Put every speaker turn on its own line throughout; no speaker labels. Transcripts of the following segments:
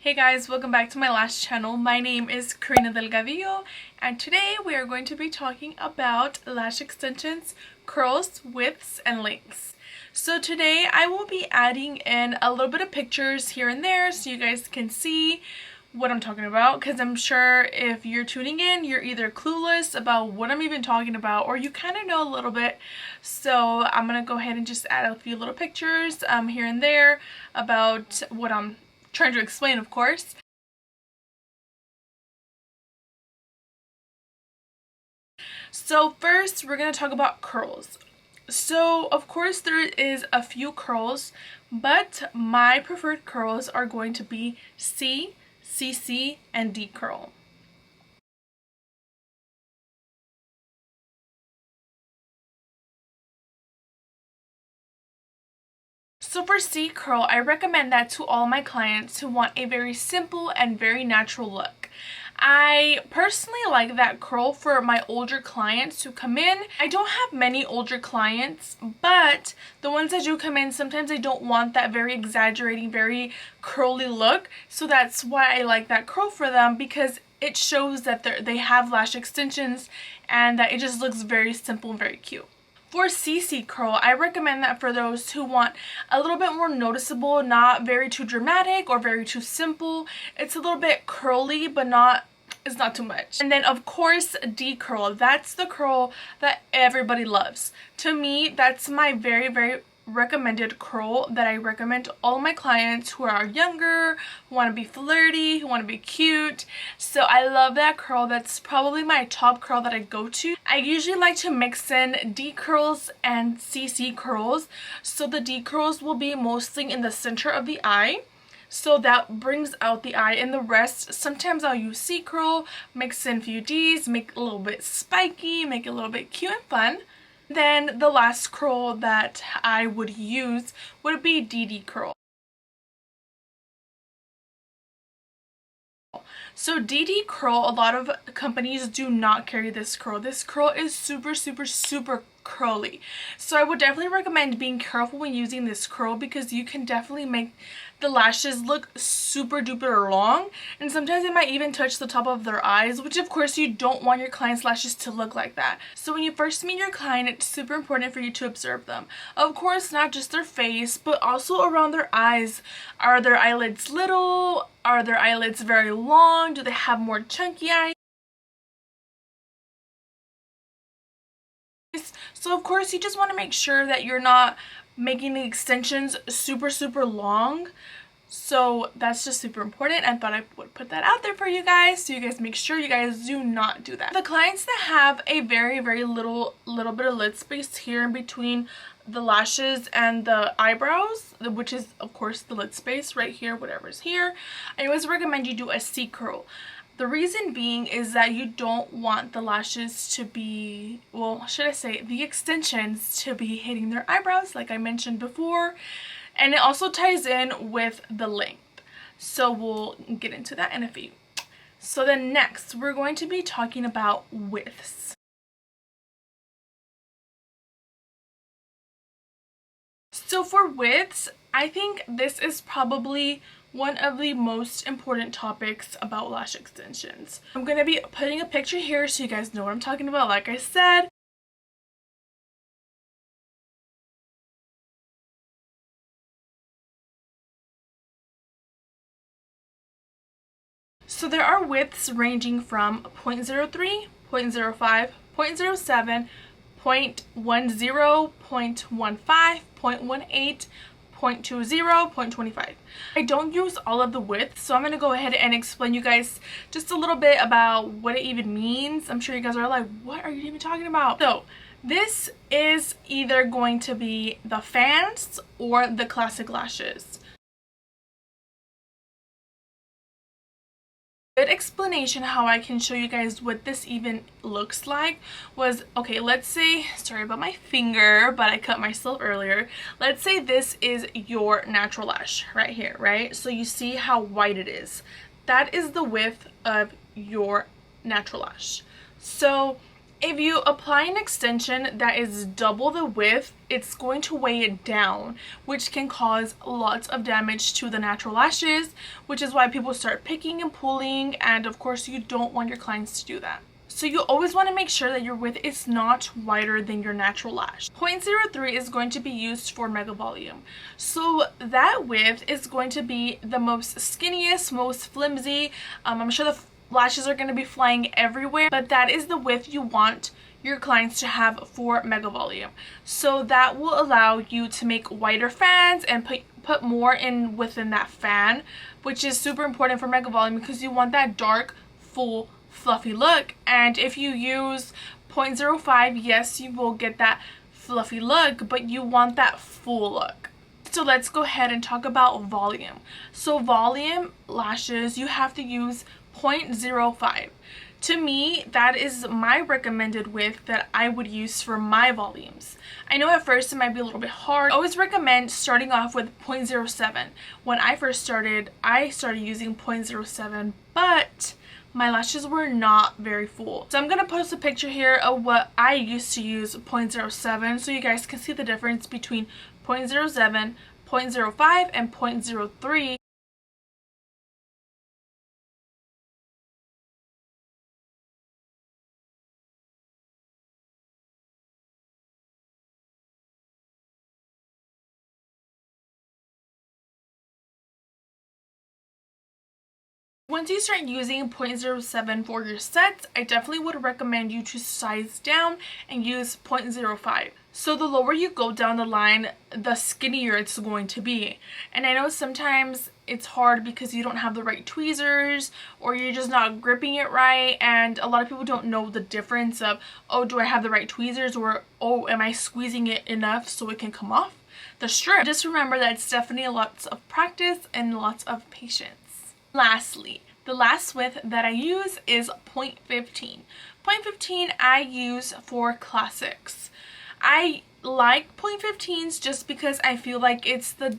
Hey guys, welcome back to my Lash channel. My name is Karina Delgadillo and today we are going to be talking about lash extensions, curls, widths, and lengths. So today I will be adding in a little bit of pictures here and there so you guys can see what I'm talking about, because I'm sure if you're tuning in, you're either clueless about what I'm even talking about or you kind of know a little bit. So I'm going to go ahead and just add a few little pictures here and there about what I'm trying to explain, of course. So first we're going to talk about curls. So of course there is a few curls, but my preferred curls are going to be C, CC, and D curl. So for C curl, I recommend that to all my clients who want a very simple and very natural look. I personally like that curl for my older clients who come in. I don't have many older clients, but the ones that do come in, sometimes they don't want that very exaggerating, very curly look. So that's why I like that curl for them, because it shows that they have lash extensions and that it just looks very simple and very cute. For CC curl, I recommend that for those who want a little bit more noticeable, not very too dramatic or very too simple. It's a little bit curly, but it's not too much. And then of course D curl, that's the curl that everybody loves. To me, that's my very recommended curl that I recommend to all my clients who are younger, who want to be flirty, who want to be cute. So I love that curl. That's probably my top curl that I go to. I usually like to mix in D curls and CC curls. So the D curls will be mostly in the center of the eye, so that brings out the eye, and the rest, sometimes I'll use C curl, mix in a few Ds, make it a little bit spiky, make it a little bit cute and fun. Then the last curl that I would use would be DD curl. So DD curl, a lot of companies do not carry this curl. This curl is super curly. So I would definitely recommend being careful when using this curl, because you can definitely make the lashes look super duper long, and sometimes it might even touch the top of their eyes, which of course you don't want your client's lashes to look like that. So when you first meet your client, it's super important for you to observe them. Of course, not just their face, but also around their eyes. Are their eyelids little? Are their eyelids very long? Do they have more chunky eyes? So of course you just want to make sure that you're not making the extensions super long. So that's just super important. I thought I would put that out there for you guys, so you guys make sure you guys do not do that. The clients that have a very little bit of lid space here in between the lashes and the eyebrows, which is of course the lid space right here, whatever's here, I always recommend you do a C curl. The reason being is that you don't want the lashes to be, well, should I say, the extensions to be hitting their eyebrows, like I mentioned before. And it also ties in with the length. So we'll get into that in a few. So then next, we're going to be talking about widths. So for widths, I think this is probably one of the most important topics about lash extensions. I'm going to be putting a picture here so you guys know what I'm talking about, like I said. So there are widths ranging from 0.03, 0.05, 0.07, 0.10, 0.15, 0.18, 0.20, 0.25. I don't use all of the widths, so I'm going to go ahead and explain you guys just a little bit about what it even means. I'm sure you guys are like, what are you even talking about? So this is either going to be the fans or the classic lashes. Good explanation how I can show you guys what this even looks like was, okay, let's say, sorry about my finger, but I cut myself earlier. Let's say this is your natural lash right here, right? So you see how white it is. That is the width of your natural lash. So If you apply an extension that is double the width, it's going to weigh it down, which can cause lots of damage to the natural lashes, which is why people start picking and pulling, and of course you don't want your clients to do that. So you always want to make sure that your width is not wider than your natural lash. 0.03 is going to be used for mega volume. So that width is going to be the most skinniest, most flimsy. I'm sure the lashes are going to be flying everywhere, but that is the width you want your clients to have for mega volume. So that will allow you to make wider fans and put more in within that fan, which is super important for mega volume because you want that dark, full, fluffy look. And if you use 0.05, yes, you will get that fluffy look, but you want that full look. So let's go ahead and talk about volume. So volume lashes, you have to use 0.05. To me, that is my recommended width that I would use for my volumes. I know at first it might be a little bit hard. I always recommend starting off with 0.07. When I first started, I started using 0.07, but my lashes were not very full. So I'm going to post a picture here of what I used to use 0.07 so you guys can see the difference between 0.07, 0.05, and 0.03. Once you start using 0.07 for your sets, I definitely would recommend you to size down and use 0.05. So the lower you go down the line, the skinnier it's going to be. And I know sometimes it's hard because you don't have the right tweezers or you're just not gripping it right, and a lot of people don't know the difference of, oh, do I have the right tweezers, or oh, am I squeezing it enough so it can come off the strip? Just remember that it's definitely lots of practice and lots of patience. Lastly, the last width that I use is 0.15. 0.15 I use for classics. I like 0.15s just because I feel like it's the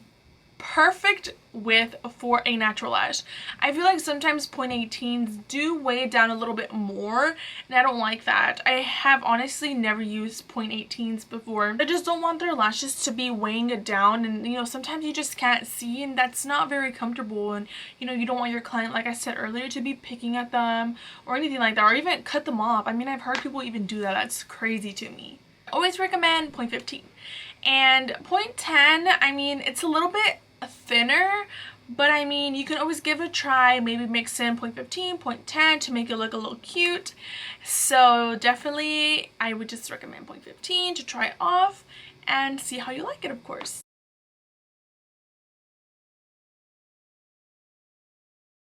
perfect width for a natural lash. I feel like sometimes 0.18s do weigh down a little bit more, and I don't like that. I have honestly never used 0.18s before. I just don't want their lashes to be weighing it down, and you know, sometimes you just can't see, and that's not very comfortable. And you know, you don't want your client, like I said earlier, to be picking at them or anything like that, or even cut them off. I mean, I've heard people even do that. That's crazy to me. I always recommend 0.15. And 0.10, I mean, it's a little bit thinner, but I mean, you can always give it a try. Maybe mix in 0.15, 0.10 to make it look a little cute. So definitely I would just recommend 0.15 to try it off and see how you like it, of course.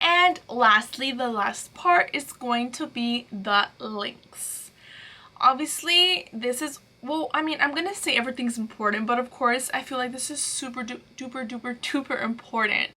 And lastly, the last part is going to be the links. Obviously, this is, well, I mean, I'm gonna say everything's important, but of course, I feel like this is super duper important.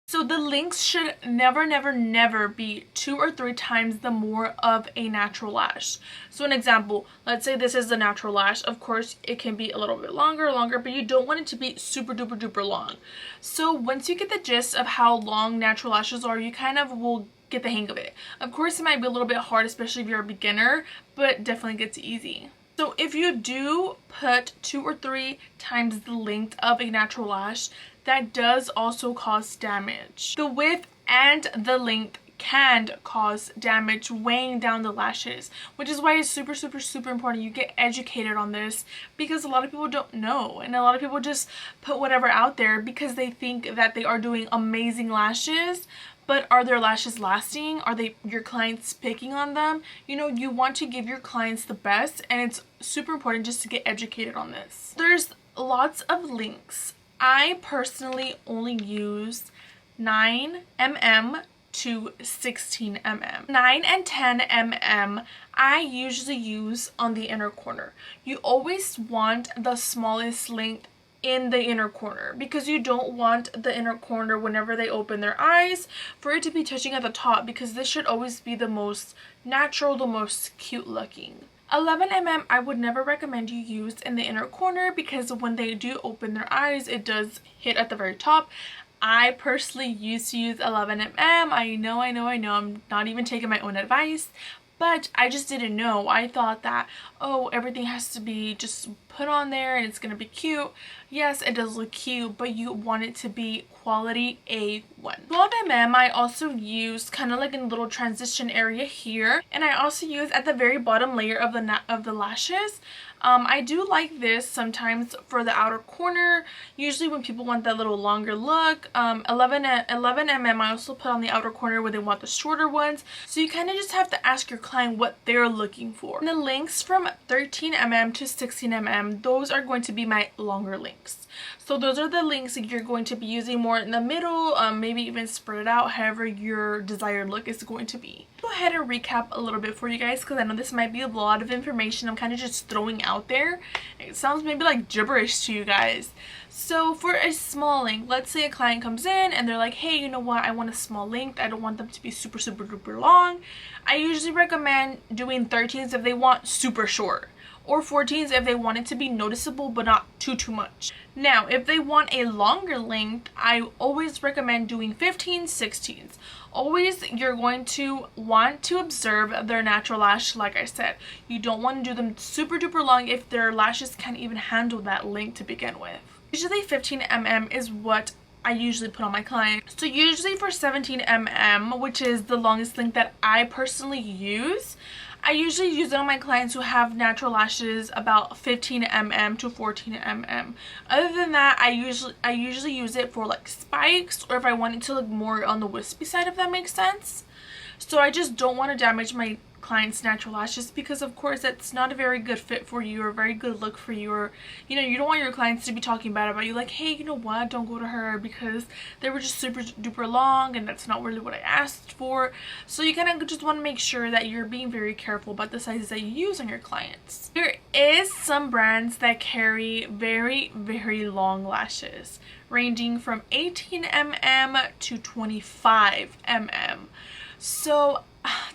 So the links should never be 2 or 3 times the more of a natural lash. So an example, let's say this is the natural lash. Of course, it can be a little bit longer, but you don't want it to be super duper long. So once you get the gist of how long natural lashes are, you kind of will get the hang of it. Of course, it might be a little bit hard, especially if you're a beginner, but definitely gets easy. So if you do put 2 or 3 times the length of a natural lash, that does also cause damage. The width and the length can cause damage, weighing down the lashes, which is why it's super important you get educated on this, because a lot of people don't know, and a lot of people just put whatever out there because they think that they are doing amazing lashes. But are their lashes lasting? Are your clients picking on them? You know, you want to give your clients the best, and it's super important just to get educated on this. There's lots of links. I personally only use 9 mm to 16 mm. 9 and 10 mm I usually use on the inner corner. You always want the smallest length in the inner corner, because you don't want the inner corner, whenever they open their eyes, for it to be touching at the top, because this should always be the most natural, the most cute looking. 11 I would never recommend you use in the inner corner because when they do open their eyes, it does hit at the very top. I personally used to use 11 I know, I'm not even taking my own advice, but I just didn't know. I thought that, oh, everything has to be just put on there and it's gonna be cute. Yes, it does look cute, but you want it to be quality A1. 12 I also use kind of like in a little transition area here, and I also use at the very bottom layer of the lashes. I do like this sometimes for the outer corner, usually when people want that little longer look. 11 I also put on the outer corner where they want the shorter ones. So you kind of just have to ask your client what they're looking for. And the lengths from 13 to 16 those are going to be my longer lengths. So those are the lengths that you're going to be using more in the middle, maybe even spread it out however your desired look is going to be. Go ahead and recap a little bit for you guys because I know this might be a lot of information I'm kind of just throwing out there. It sounds maybe like gibberish to you guys. So for a small length, let's say a client comes in and they're like, hey, you know what, I want a small length, I don't want them to be super duper long. I usually recommend doing 13s if they want super short, or 14s if they want it to be noticeable but not too much. Now if they want a longer length, I always recommend doing 15s, 16s. Always you're going to want to observe their natural lash. Like I said, you don't want to do them super duper long if their lashes can't even handle that length to begin with. Usually 15 is what I usually put on my client. So usually for 17 which is the longest length that I personally use, I usually use it on my clients who have natural lashes about 15 to 14 Other than that, I usually use it for like spikes or if I want it to look more on the wispy side, if that makes sense. So I just don't want to damage my clients' natural lashes because of course that's not a very good fit for you or a very good look for you, or you know, you don't want your clients to be talking bad about you like, hey, you know what, don't go to her because they were just super duper long and that's not really what I asked for. So you kind of just want to make sure that you're being very careful about the sizes that you use on your clients. There is some brands that carry very long lashes ranging from 18 to 25 So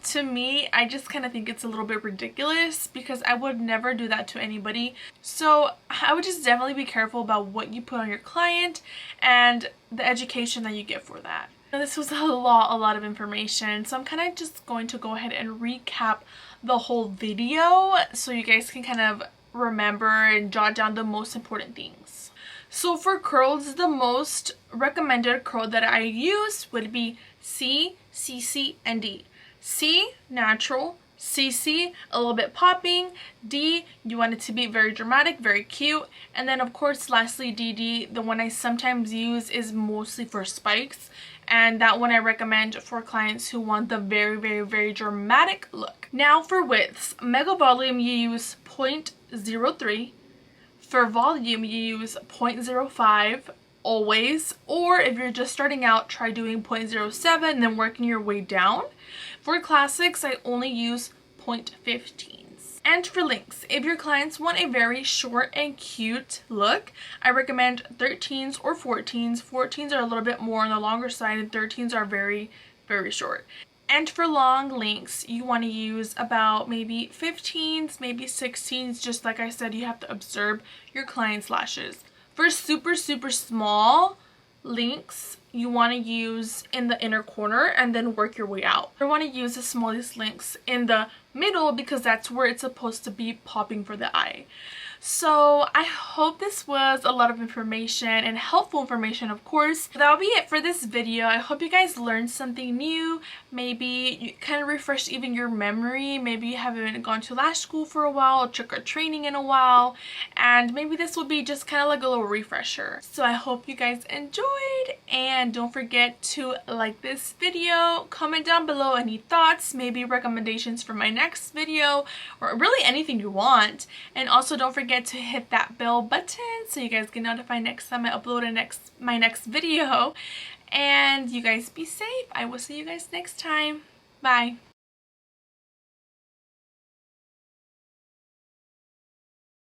to me, I just kind of think it's a little bit ridiculous because I would never do that to anybody. So I would just definitely be careful about what you put on your client and the education that you get for that. Now, this was a lot of information, so I'm kind of just going to go ahead and recap the whole video so you guys can kind of remember and jot down the most important things. So for curls, the most recommended curl that I use would be C, CC, and D. C, natural. CC, a little bit popping. D, you want it to be very dramatic, very cute. And then of course lastly DD, the one I sometimes use is mostly for spikes. And that one I recommend for clients who want the very dramatic look. Now for widths, mega volume you use 0.03. For volume you use 0.05 always, or if you're just starting out, try doing 0.07 and then working your way down. For classics, I only use 0.15s. And for lengths, if your clients want a very short and cute look, I recommend 13s or 14s. 14s are a little bit more on the longer side and 13s are very short. And for long lengths, you want to use about maybe 15s, maybe 16s. Just like I said, you have to observe your client's lashes. For super small lengths, you want to use in the inner corner and then work your way out. You want to use the smallest lengths in the middle because that's where it's supposed to be popping for the eye. So I hope this was a lot of information and helpful information, of course. That'll be it for this video. I hope you guys learned something new. Maybe you kind of refreshed even your memory. Maybe you haven't gone to lash school for a while or took a training in a while, and maybe this will be just kind of like a little refresher. So I hope you guys enjoyed, and don't forget to like this video, comment down below any thoughts, maybe recommendations for my next video, or really anything you want. And also don't forget to hit that bell button so you guys get notified next time I upload my next video. And you guys be safe. I will see you guys next time. Bye.